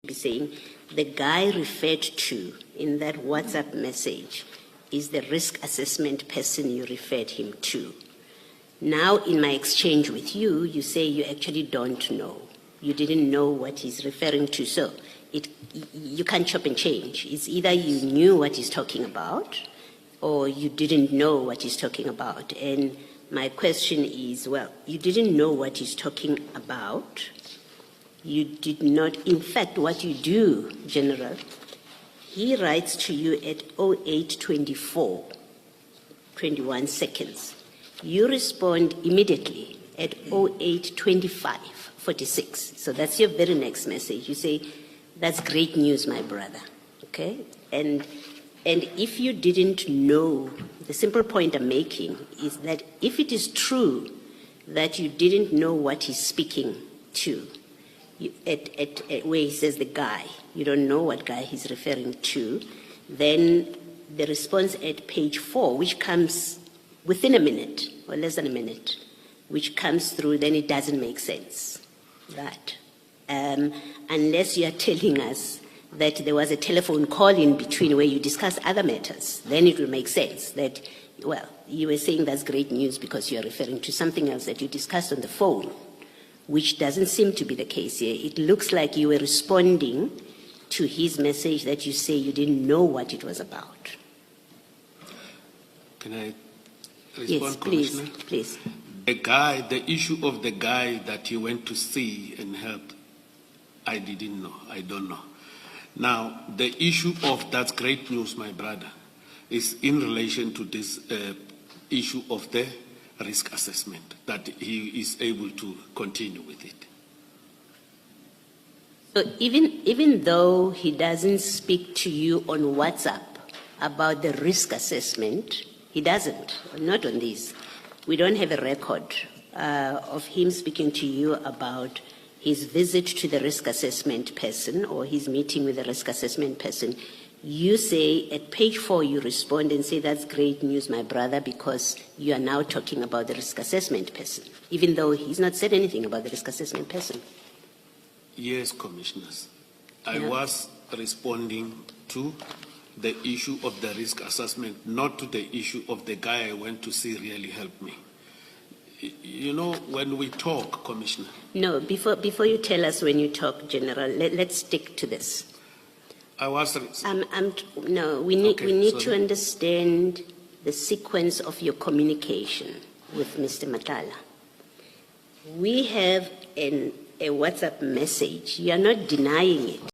be saying the guy referred to in that WhatsApp message is the risk assessment person you referred him to. Now, in my exchange with you, you say you actually don't know. You didn't know what he's referring to. So you can't chop and change. It's either you knew what he's talking about or you didn't know what he's talking about. And my question is, well, you didn't know what he's talking about. You did not, in fact, what you do, General, he writes to you at 08:24, 21 seconds. You respond immediately at 08:25, 46. So that's your very next message. You say, that's great news, my brother, okay? And if you didn't know, the simple point I'm making is that if it is true that you didn't know what he's speaking to, at where he says the guy, you don't know what guy he's referring to, then the response at page 4, which comes within a minute or less than a minute, which comes through, then it doesn't make sense, right? Unless you are telling us that there was a telephone call in between where you discussed other matters, then it will make sense that, well, you were saying that's great news because you are referring to something else that you discussed on the phone, which doesn't seem to be the case here. It looks like you were responding to his message that you say you didn't know what it was about. Can I respond, yes, Commissioner? Please. The issue of the guy that you went to see and help, I didn't know, I don't know. Now, the issue of that's great news, my brother, is in relation to this issue of the risk assessment, that he is able to continue with it. So even though he doesn't speak to you on WhatsApp about the risk assessment, he doesn't, not on this. We don't have a record of him speaking to you about his visit to the risk assessment person or his meeting with the risk assessment person. You say at page 4, you respond and say, that's great news, my brother, because you are now talking about the risk assessment person, even though he's not said anything about the risk assessment person. Yes, Commissioners. I Yeah. was responding to the issue of the risk assessment, not to the issue of the guy I went to see really helped me. You know, when we talk, Commissioner. No, before you tell us when you talk, General, let's stick to this. I was. No, we need to sorry. understand the sequence of your communication with Mr. Matala. We have a WhatsApp message. You are not denying it.